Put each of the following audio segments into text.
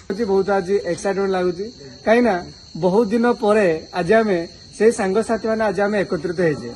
बहुत आज एक्साइटमेंट लगुच कहीं बहुत दिन पर आज आम से सांगसाथी मैंने आज आम एकत्रित होइछे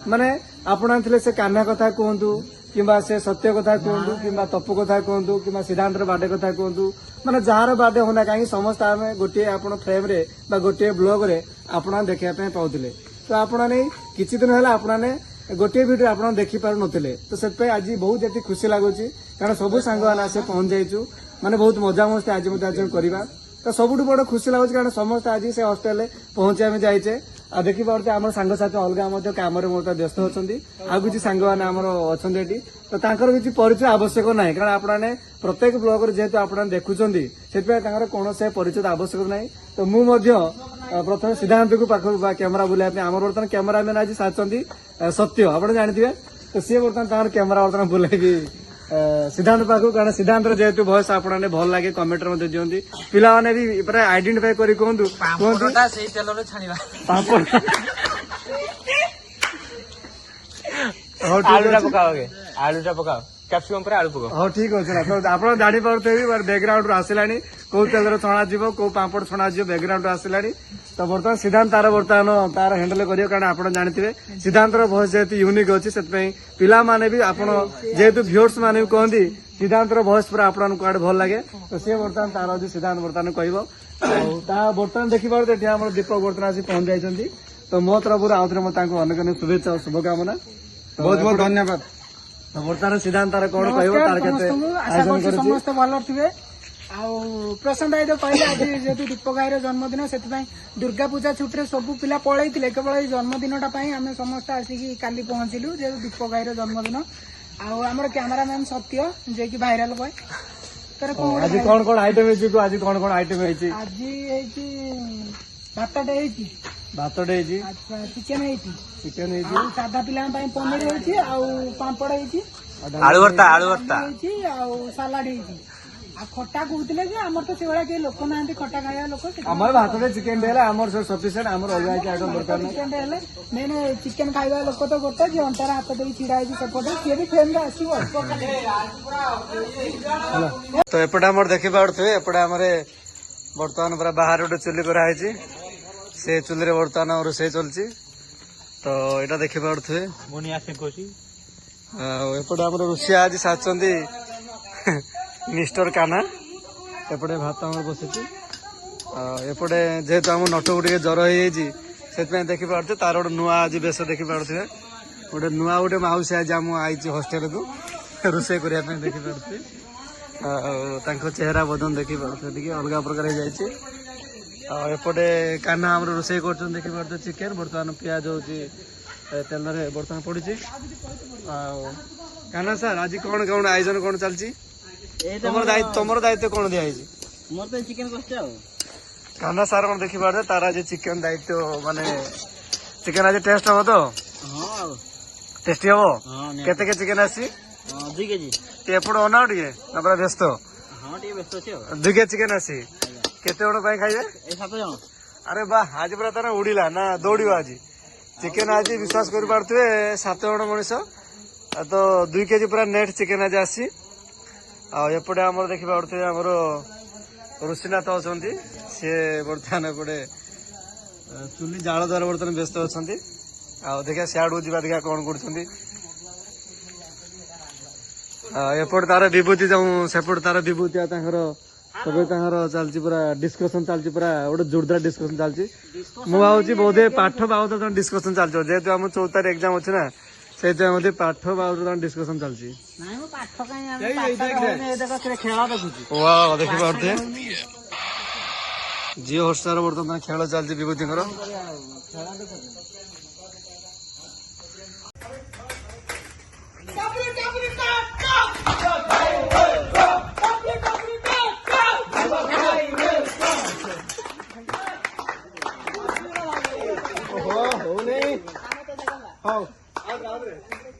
माने आपण से कान्हा कथा कहतु कि से सत्य कथा कहतु कि तपु कथा कहतु कि सिद्धांत बाडे कथा कहतु माने जार बाडे होना कहीं समस्त आम गोटे आप फ्रेम रे गोटे ब्लॉग रे आपण देखा पाउले तो आपण किछि दिन है आपने गोटे वीडियो आप देखी पार नथिले तो से आज बहुत ये खुशी लगुच कारण सबू सांग से पहुंच जाइचु माने बहुत मजा मस्ती आज आज करवा तो सबुठ बड़ खुशी लगुच कारण समस्त आज से हॉस्टेल पहुंचे आम जाइचे आ देखी पारे आम सांगसाथी अलग कम व्यस्त होती आ किसी सांग अच्छा तो तांकर किसी परिचय आवश्यक ना कारण आपने प्रत्येक ब्लॉग जेहेतु आप देखुं से कौन से परिचय आवश्यक ना तो मुझे प्रथम सिद्धांत को पाखु कैमेरा बुलाया आम बर्तमान कैमेरामैन आज साथी सत्य आप जानते तो सी बर्तमान कैमेरा बर्तमान बुलाई सिद्धांत पाखु कारण सिद्धांत जेहेतु भयस आपने भल लगे कमेंट दिखती पिला माने भी पूरा आइडेंटिफाई करी कहतु आलूटा पकाओ कैप्सिकम पर आलू पकाओ हाँ ठीक अच्छे तो आप जानी पारे बैकग्राउंड आसला कौ तेल छणा जीव कौ पापड़ छणा जीव बैकग्राउंड आसला तो बर्तमान सिद्धांत तार बर्तमान तार हैंडल करियो कारण आप जानते सिद्धांत भयस जेहेतु यूनिक अच्छी से पिला माने भी आप जेहेतु व्यूअर्स माने भी कहती सिद्धांत भयस पूरा आपन को भल लगे तो सी बर्तमान तार आज सिद्धांत बर्तमान कह बर्तमान देखी पारे दीपक बर्तमान आसी पहुंच जाइए तो मो तरफ आउ थे अनेक अनेक शुभेच्छा और शुभकामना बहुत बहुत धन्यवाद तो बर्तमान सिद्धांत तार कौन कह समस्त भल थे प्रशांत भाई तो कहले आज जेहेतु दीपक भाई जन्मदिन से दुर्गा पूजा छुट्टी सब पिला पलई केवल जन्मदिन आम समस्त आसिक काली पहुंचलु जेहेतु दीपक भाई जन्मदिन आमर कैमरामैन सत्य जे कि भाइराल बॉय आज कौन कौन आइटम आज कौन कौन आइटम आज भातटे भातटे चिकेन साधा पिला पनीर पापड़ आलू भर्ता सालाड खटा कहते आम तो से भाई लोक ना खटा खाया लोक भात चिकेन सफिसीयंट आम आइटम दरकार मेन चिकेन खाଇବା लोक तो गोटे जी अंटार हाथ दे छिड़ा सेपटे सी भी फ्रेम आसो तो एपटे आम देखी पारे एपटे आम बर्तमान पूरा बाहर गोटे चुली कराई से चुली बर्तमान रोषे चलती तो यहाँ देखी पारे एपटे आम रोषिया आज सारी मिस्टर कान्हा एपटे भात आम बसी एपटे जेहेतु आम नट को जर हो देखी पारे तार गोटे नुआ आज बेस देखी पारे गोटे नुआ गोटे मौसी आज आम आई हॉस्टेल को रोषे करने देखी पारे चेहरा बदन देखी पारे अलग प्रकार एपटे कान्हा आम रोषे कर देखी पारे चिकेन बर्तमान पियाज हो तेल बर्तमान पड़ी कान्हा सर आज कौन कौन आयोजन कौन चलती तुम दायित्व कौन दिखाई मोर तो चिकेन करछे कान्हा सार कौन देखी पारे तार आज चिकेन दायित्व माने चिकेन आज टेस्ट हम तो हां टेस्टी हम केते के चिकेन आसी 2 केजी एपट अना टे पूरा व्यस्त हां टे व्यस्त अछि 2 के चिकेन आसी केते जण पाई खाइबे ए 7 जण अरे वाह आज पूरा तार उड़ीला ना दौड़ियो आज चिकेन आज विश्वास कर पारथुए 7 जण मनीष तो 2 केजी पूरा नेट चिकेन आज आसी एपटे आम देखी पारे आमर ऋषिनाथ अच्छा सी बर्तमान एपटे चुली जाल द्वारा बर्तमान व्यस्त अच्छा देखा सियाड़ू जा देखा कौन कर एपटे तार विभूति जो सेपटे तार विभूति सब चलती पूरा डिस्कसन चलती पूरा गोटे जोरदार डिस्कसन चलती मुझे बोधे पाठ बाबद डिस्कसन चलती जेहेतु आम 14 तारिख एग्जाम अच्छे ना से पाठ बाबद डिस्कसन चलती देखी पारे जिओ हॉटस्टार बर्तमान खेल चलती विभूति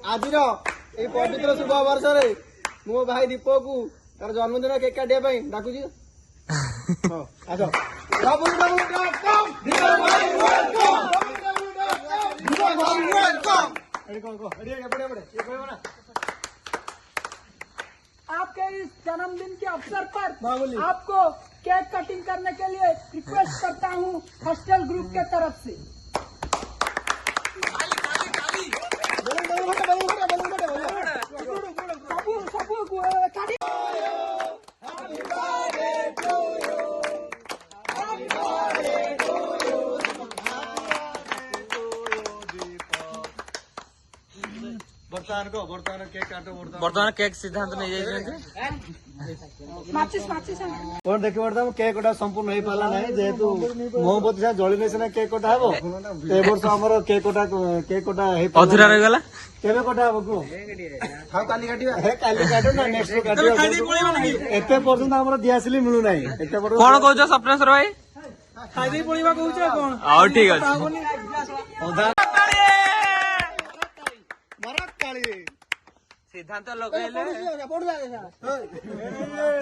आज पवित्र शुभ वर्ष मो भाई दीपक को तार जन्मदिन केक काटिया डाकुची आपके इस जन्मदिन के अवसर पर आपको केक कटिंग करने के लिए रिक्वेस्ट करता हूँ हॉस्टल ग्रुप के तरफ से। ବର୍ତ୍ତମାନ କେକ୍ ସିଦ୍ଧାନ୍ତ ନେଇଯାଇଛନ୍ତି। ମାଚିସ୍ ମାଚିସ୍ କଣ ଦେଖି ପାରୁଥିବ କେକ୍ କଟା ସମ୍ପୂର୍ଣ୍ଣ ହେଇପାରିଲା ନାହିଁ ଯେହେତୁ ମହମବତୀ ସାହା ଜଳିଲେ ସିନା କେକ୍ କଟା ହବ। ଏ ବର୍ଷ ଆମର କେକ୍ କଟା ହେଇପାରିଲା ଅଧୁରା ରହିଗଲା। କେବେ କଟା ହବ କୁହ? କାଲି କାଟ ନା ନେକ୍ସଟ କାଟିବା। ଏତେ ପର୍ଯ୍ୟନ୍ତ ଆମର ଦିଆସିଲି ମିଳୁନାହିଁ। ଏତେ ବଡ କଣ କହୁଛ ସ୍ୱପ୍ନେଶ୍ୱର ଭାଇ? ଖାଇଦେଇ ପଳେଇବା କହୁଛ କଣ? ହଉ ଠିକ ଅଛି। ସିଦ୍ଧାନ୍ତ ଲଗେଇଲେ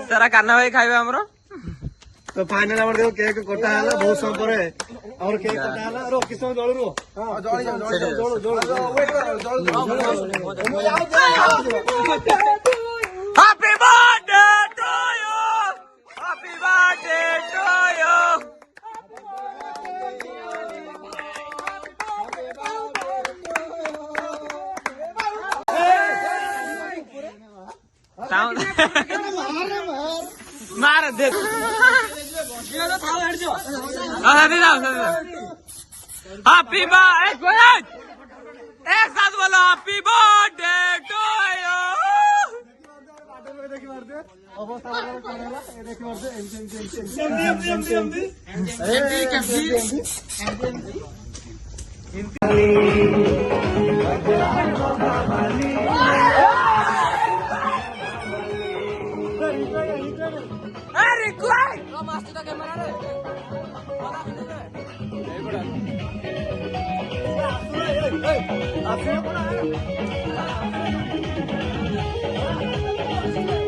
ସାରା କାହ୍ନା ଭାଇ ଖାଇବେ ଆମର। ତ ଫାଇନାଲ ଆମର ଦେଖ କେକ୍ କଟା ହେଲା ବହୁତ ସମୟ ପରେ ଆମର କେକ୍ କଟା ହେଲା। କିଛି ସମୟ ଜଳୁ Happy birthday to you. Happy birthday to you. मार दे। हैप्पी बर्थडे एक साथ बोलो happy birthday to you. Hey,